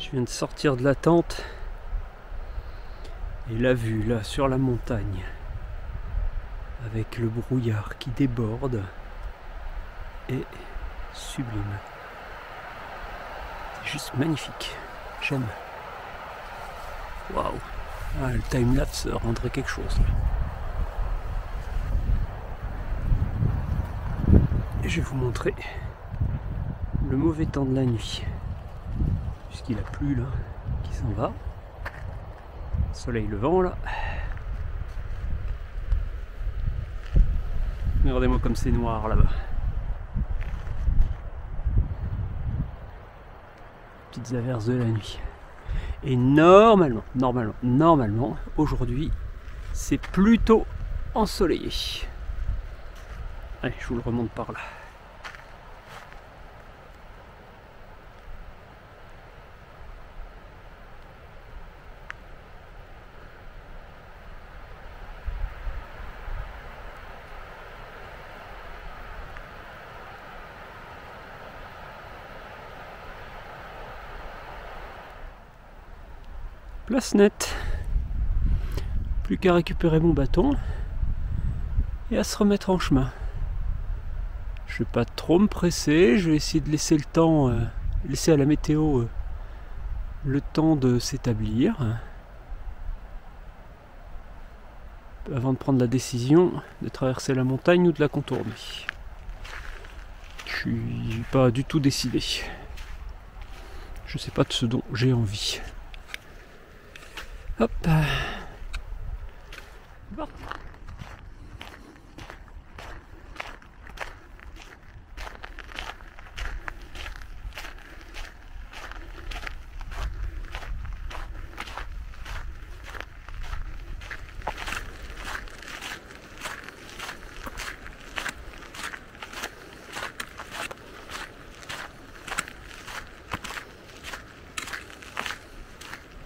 Je viens de sortir de la tente et la vue là sur la montagne avec le brouillard qui déborde est sublime. C'est juste magnifique. J'aime. Waouh! Ah, le timelapse rendrait quelque chose. Et je vais vous montrer le mauvais temps de la nuit. Puisqu'il a plu là, qui s'en va. Soleil levant là. Regardez-moi comme c'est noir là-bas. Petites averses de la nuit. Et normalement, aujourd'hui, c'est plutôt ensoleillé. Allez, je vous le remonte par là. Place nette. Plus qu'à récupérer mon bâton et à se remettre en chemin. Je vais pas trop me presser, je vais essayer de laisser le temps, laisser à la météo le temps de s'établir avant de prendre la décision de traverser la montagne ou de la contourner. Je suis pas du tout décidé. Je sais pas de ce dont j'ai envie. Hop. Bon.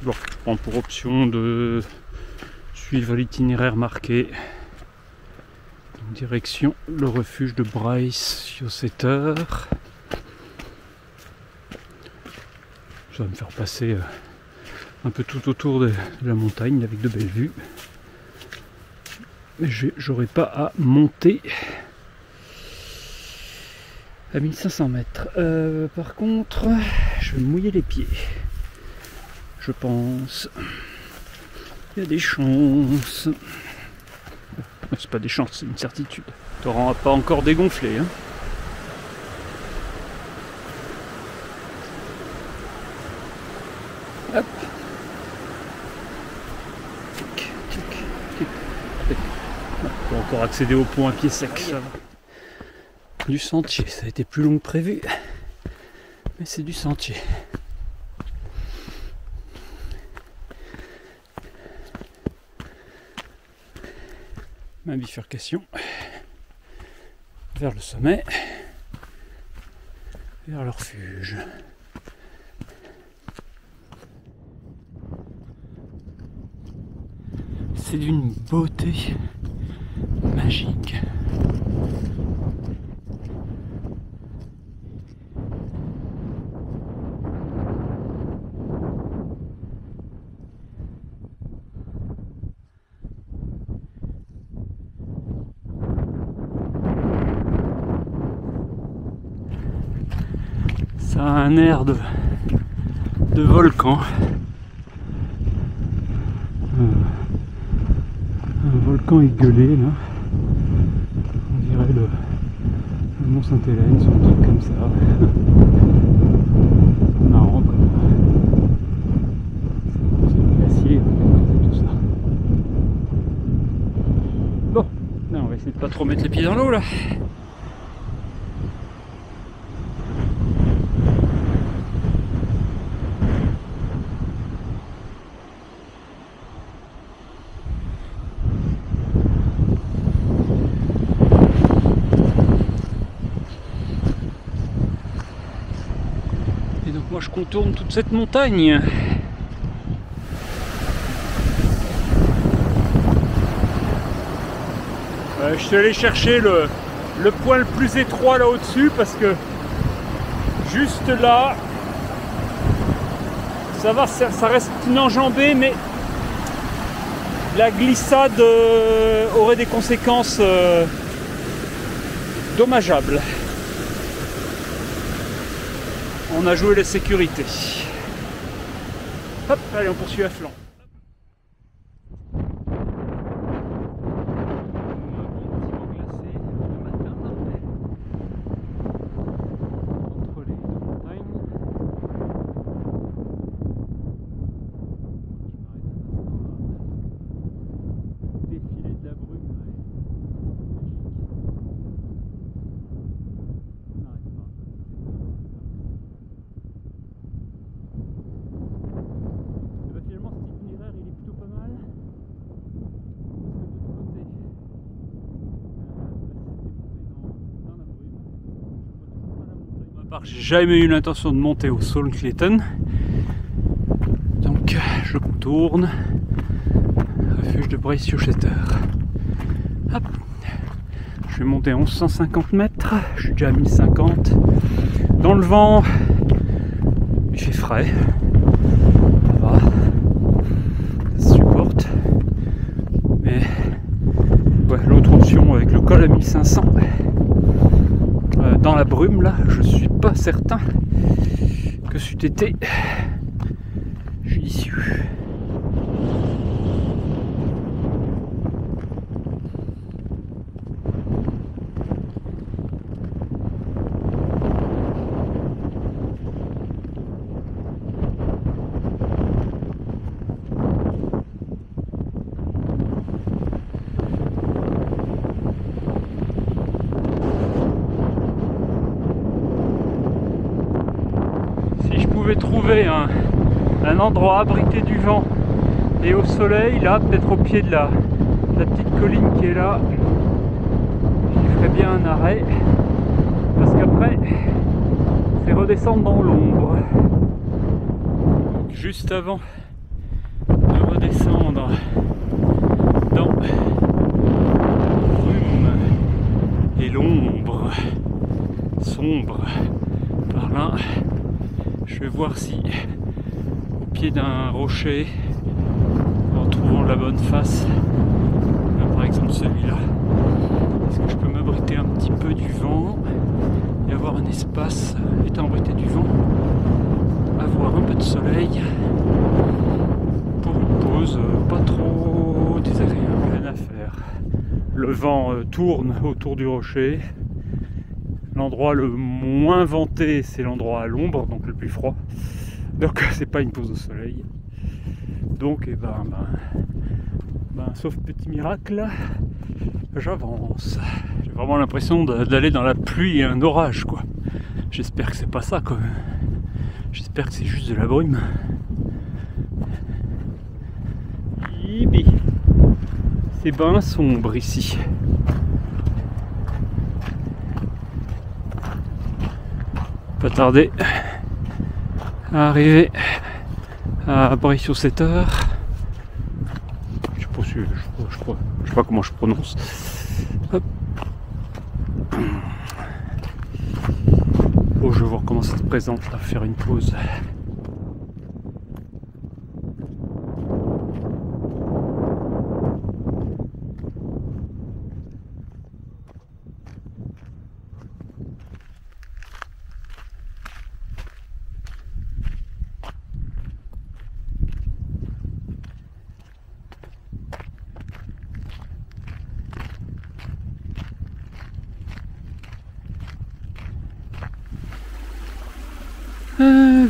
Bon, je prends pour option de suivre l'itinéraire marqué. Direction le refuge de Bryce-Yoseter. Ça va me faire passer un peu tout autour de la montagne avec de belles vues. Mais j'aurai pas à monter à 1500 mètres. Par contre, je vais me mouiller les pieds. Je pense. Il y a des chances. C'est pas des chances, c'est une certitude. Le torrent n'a pas encore dégonflé. Hein. Hop. Tic, tic, tic. On peut encore accéder au pont à pied sec. Ça va. Du sentier, ça a été plus long que prévu. Mais c'est du sentier. Ma bifurcation vers le sommet, vers le refuge. C'est d'une beauté magique. Ça a un air de volcan. Un volcan égueulé là. On dirait le Mont Sainte-Hélène sur un truc comme ça. Marrant comme c'est le glacier en fait, tout ça. Bon, là on va essayer de pas trop mettre les pieds dans l'eau là. Moi je contourne toute cette montagne. Je suis allé chercher le point le plus étroit là au-dessus parce que juste là Ça va, ça reste une enjambée, mais la glissade aurait des conséquences dommageables. On a joué la sécurité. Hop, allez, on poursuit à flanc. J'ai jamais eu l'intention de monter au Saltclayton, donc je contourne refuge de Bracieux-Setter. Hop, je vais monter à 1150 mètres, je suis déjà à 1050. Dans le vent, il fait frais, ça va, ça se supporte. Mais ouais, l'autre option avec le col à 1500. Dans la brume là, je suis pas certain que c'eût été judicieux. Trouver un endroit abrité du vent et au soleil, là, peut-être au pied de la petite colline qui est là, j'y ferais bien un arrêt, parce qu'après, c'est redescendre dans l'ombre. Juste avant de redescendre dans la brume et l'ombre sombre par là, je vais voir si, au pied d'un rocher, en trouvant la bonne face, là, par exemple celui-là, est-ce que je peux m'abriter un petit peu du vent et avoir un espace, étant abrité du vent, avoir un peu de soleil pour une pause pas trop désagréable, rien à faire. Le vent tourne autour du rocher. L'endroit le moins venté, c'est l'endroit à l'ombre, donc le plus froid. Donc c'est pas une pause au soleil. Donc sauf petit miracle, j'avance. J'ai vraiment l'impression d'aller dans la pluie et un orage, quoi. J'espère que c'est pas ça, quand même. J'espère que c'est juste de la brume. C'est bien sombre ici. Pas tarder à arriver à Bracieux-Setter. Je sais pas comment je prononce. Hop. Oh, je vais voir comment ça se présente là, faire une pause.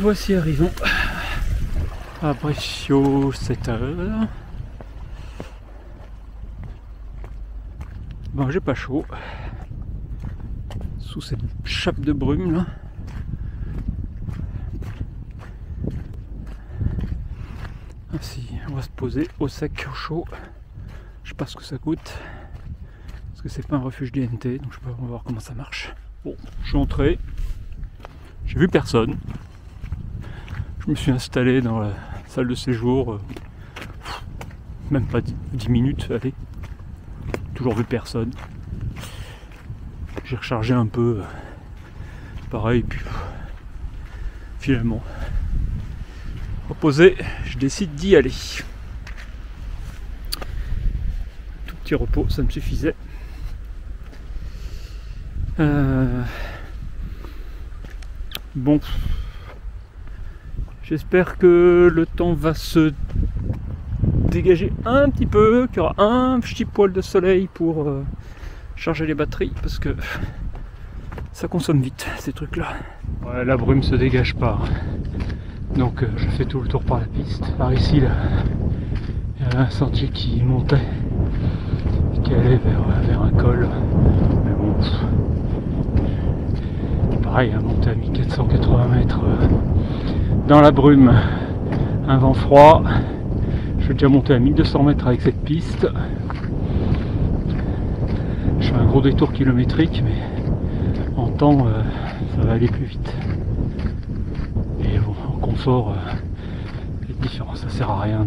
Voici arrivons à Bracieux-Setter. Bon, j'ai pas chaud sous cette chape de brume là. Ainsi, on va se poser au sec, au chaud. Je sais pas ce que ça coûte parce que c'est pas un refuge d'INT, donc on va voir comment ça marche. Bon, je suis entré, j'ai vu personne. Je me suis installé dans la salle de séjour, même pas 10 minutes, allez, toujours vu personne. J'ai rechargé un peu, pareil, puis finalement, reposer, je décide d'y aller. Tout petit repos, ça me suffisait. Bon, j'espère que le temps va se dégager un petit peu, qu'il y aura un petit poil de soleil pour charger les batteries, parce que ça consomme vite ces trucs là. Ouais, la brume se dégage pas, donc je fais tout le tour par la piste. Par ici là, il y avait un sentier qui montait, qui allait vers un col, mais bon, pareil, monter à 1480 mètres dans la brume, un vent froid. Je vais déjà monter à 1200 mètres avec cette piste. Je fais un gros détour kilométrique, mais en temps ça va aller plus vite. Et bon, en confort, c'est différent, ça sert à rien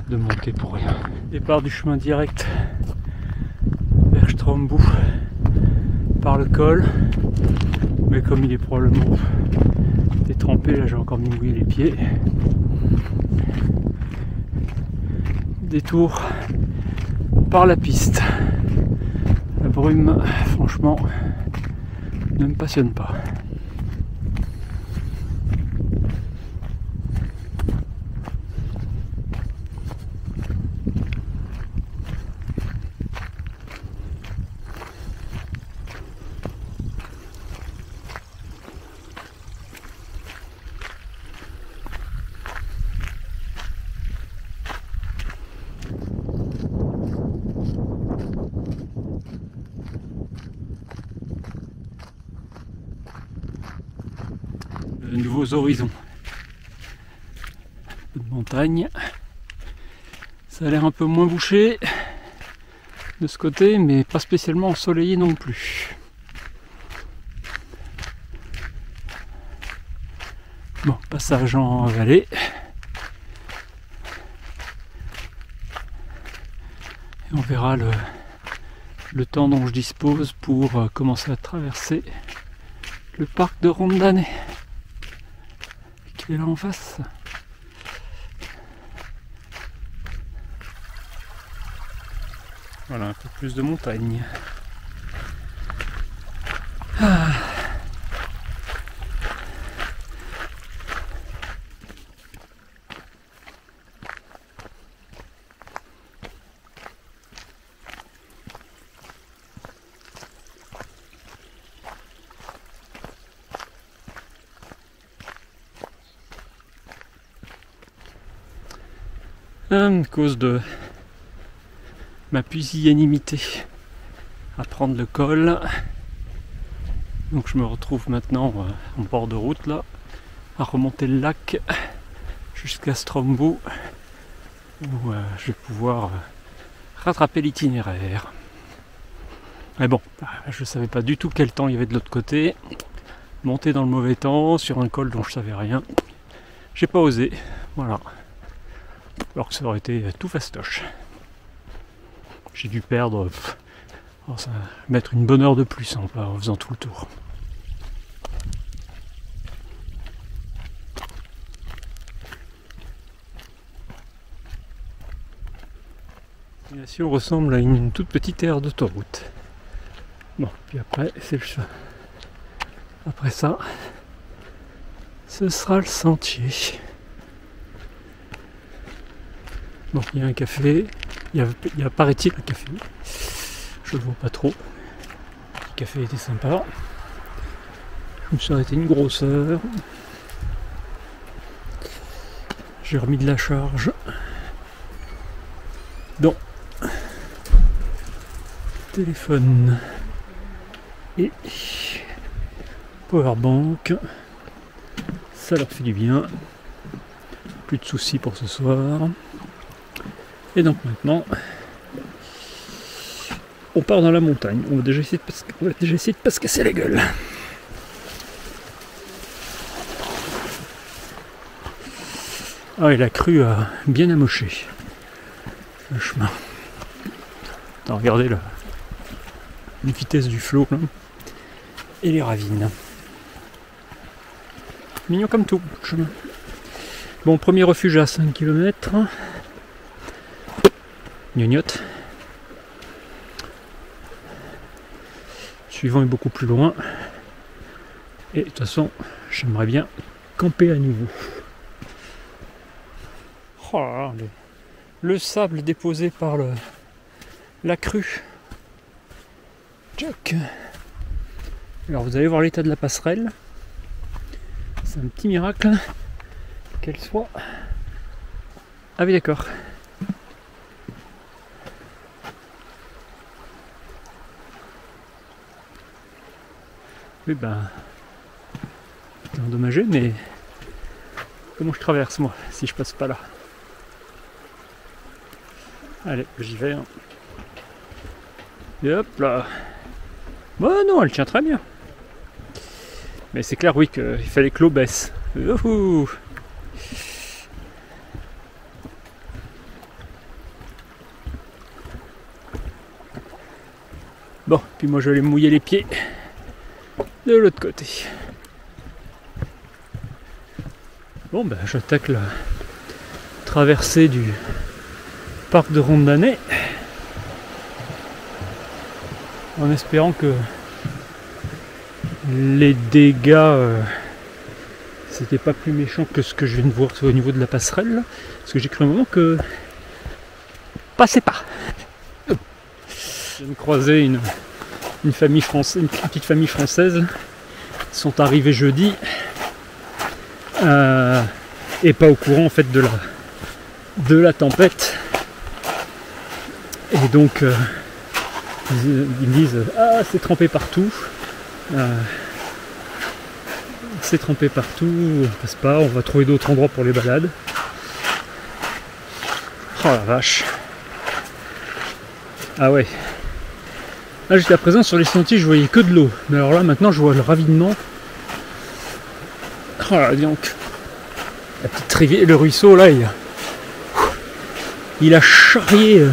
de monter pour rien. Départ du chemin direct vers Strombo par le col, mais comme il est probablement détrempé, là j'ai encore mis mouillé les pieds. Détour par la piste. La brume, franchement, ne me passionne pas. De nouveaux horizons. Un peu de montagne. Ça a l'air un peu moins bouché de ce côté, mais pas spécialement ensoleillé non plus. Bon, passage en vallée. Et on verra le temps dont je dispose pour commencer à traverser le parc de Rondane, qui est là en face. Voilà, un peu plus de montagne. Ah. À cause de ma pusillanimité à prendre le col, donc je me retrouve maintenant en bord de route là, à remonter le lac jusqu'à Strombo, où je vais pouvoir rattraper l'itinéraire. Mais bon, je savais pas du tout quel temps il y avait de l'autre côté. Monter dans le mauvais temps sur un col dont je savais rien, j'ai pas osé, voilà. Alors que ça aurait été tout fastoche. J'ai dû perdre, mettre une bonne heure de plus en faisant tout le tour. La destination ressemble à une toute petite aire d'autoroute. Bon, puis après, c'est le chemin. Après ça, ce sera le sentier. Bon, il y a un café, il y a paraît-il un café, je le vois pas trop. Le café était sympa. Je me suis arrêté une grosse heure. J'ai remis de la charge dans téléphone et powerbank. Ça leur fait du bien. Plus de soucis pour ce soir. Et donc maintenant, on part dans la montagne. On va déjà essayer de pas se casser la gueule. Ah, et la crue a bien amoché le chemin. Attends, regardez la vitesse du flot là. Et les ravines. Mignon comme tout, le chemin. Bon, premier refuge à 5 km. Gnognotte. Suivant est beaucoup plus loin. Et de toute façon, j'aimerais bien camper à nouveau. Oh là là, le sable déposé par la crue. Tchac. Alors vous allez voir l'état de la passerelle. C'est un petit miracle qu'elle soit. Ah oui, d'accord. Oui, ben, c'est endommagé, mais comment je traverse moi si je passe pas là? Allez, j'y vais. Hein. Et hop là. Bon, non, elle tient très bien. Mais c'est clair, oui, qu'il fallait que l'eau baisse. Ouhou. Bon, puis moi je vais aller me mouiller les pieds de l'autre côté. Bon, ben j'attaque la traversée du parc de Rondanès en espérant que les dégâts c'était pas plus méchant que ce que je viens de voir au niveau de la passerelle là, parce que j'ai cru un moment que passez pas. Je viens de croiser une famille française, une petite famille française. Ils sont arrivés jeudi et pas au courant en fait de la tempête. Et donc ils me disent ah c'est trempé partout. C'est trempé partout, on passe pas, on va trouver d'autres endroits pour les balades. Oh la vache. Ah ouais. Là jusqu'à présent sur les sentiers je voyais que de l'eau. Mais alors là maintenant je vois le ravinement. Oh là donc. La petite rivière, le ruisseau là il a charrié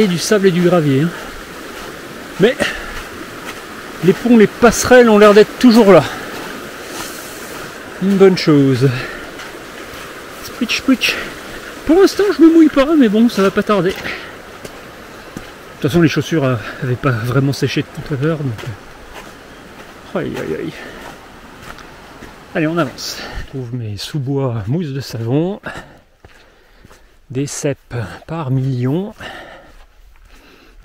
du sable et du gravier. Hein. Mais les ponts, les passerelles ont l'air d'être toujours là. Une bonne chose. Spritch, spritch. Pour l'instant, je me mouille pas, mais bon, ça va pas tarder. De toute façon, les chaussures avaient pas vraiment séché de tout à l'heure, donc. Aïe aïe aïe. Allez, on avance. Je trouve mes sous-bois mousse de savon. Des cèpes par millions.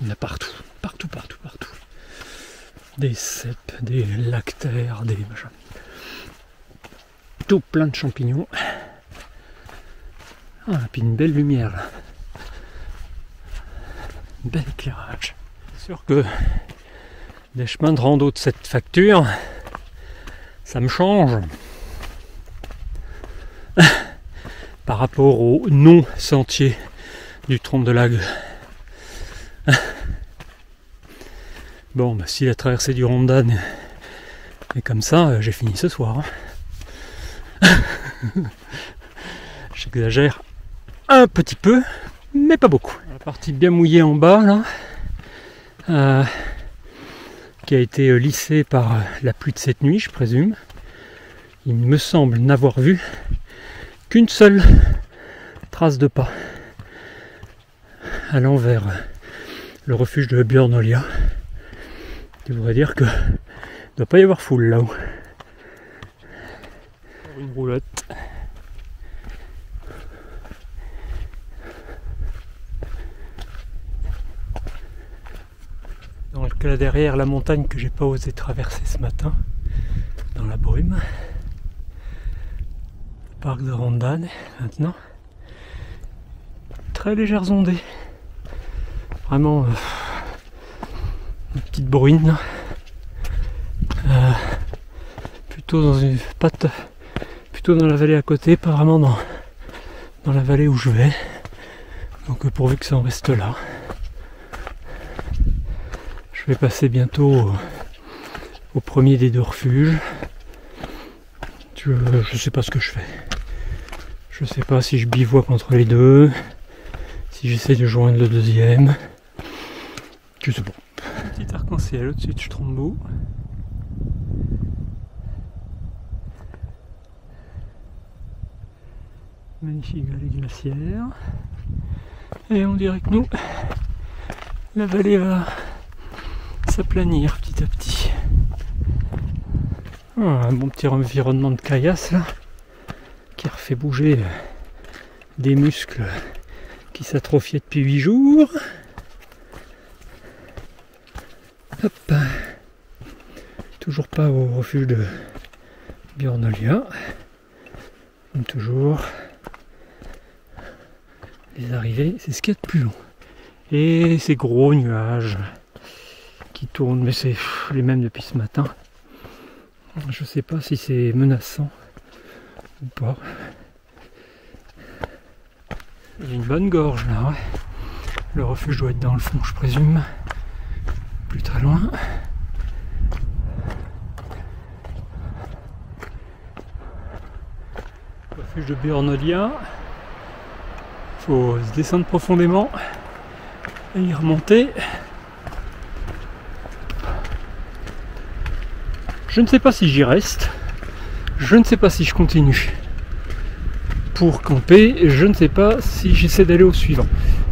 Il y en a partout, partout, partout, partout. Des cèpes, des lactaires, des machins. Tout plein de champignons. Ah, et puis une belle lumière là. Un bel éclairage. C'est sûr que des chemins de rando de cette facture, ça me change. Par rapport au non-sentier du Trompe de l'Agde. Bon, bah, si la traversée du Rondane est comme ça, j'ai fini ce soir. Hein. J'exagère un petit peu, mais pas beaucoup. La partie bien mouillée en bas, là, qui a été lissée par la pluie de cette nuit, je présume. Il me semble n'avoir vu qu'une seule trace de pas allant vers le refuge de Björnolia. Qui voudrait dire que il ne doit pas y avoir foule là-haut. Une roulotte. Donc là derrière la montagne que j'ai pas osé traverser ce matin, dans la brume. Le parc de Rondanès maintenant. Très légères ondées. Vraiment une petite bruine. Plutôt dans une patte. Plutôt dans la vallée à côté, pas vraiment dans la vallée où je vais. Donc pourvu que ça en reste là. Je vais passer bientôt au premier des deux refuges. Je sais pas ce que je fais. Je sais pas si je bivouac entre les deux, si j'essaie de joindre le deuxième. Je sais pas. Petit arc-en-ciel au-dessus de Magnifique vallée glaciaire. Et on dirait que nous, la vallée va s'aplanir petit à petit. Oh, un bon petit environnement de caillasse là, qui refait bouger des muscles qui s'atrophiaient depuis 8 jours. Hop. Toujours pas au refuge de Björnolja. Comme toujours, les arrivées, c'est ce qu'il y a de plus long. Et ces gros nuages qui tournent, mais c'est les mêmes depuis ce matin. Je sais pas si c'est menaçant ou pas. Il y a une bonne gorge là, ouais. Le refuge doit être dans le fond, je présume. Plus très loin. Refuge de Björnolja. Il faut se descendre profondément et y remonter. Je ne sais pas si j'y reste. Je ne sais pas si je continue pour camper. Je ne sais pas si j'essaie d'aller au suivant.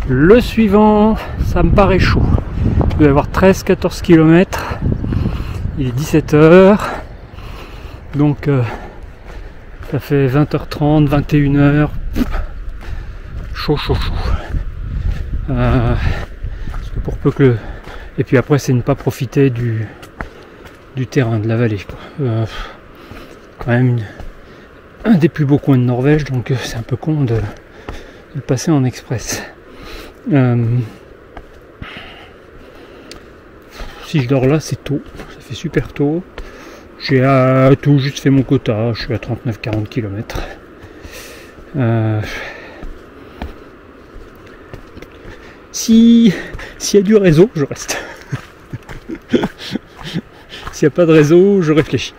Le suivant, ça me paraît chaud. Il doit y avoir 13-14 km. Il est 17h. Donc ça fait 20h30, 21h. Chaud. Parce que pour peu que le... Et puis après, c'est ne pas profiter du terrain, de la vallée, quoi. Quand même un des plus beaux coins de Norvège, donc c'est un peu con de le passer en express. Si je dors là, c'est tôt, ça fait super tôt. J'ai tout juste fait mon quota, je suis à 39-40 km. S'il y a du réseau, je reste. S'il n'y a pas de réseau, je réfléchis.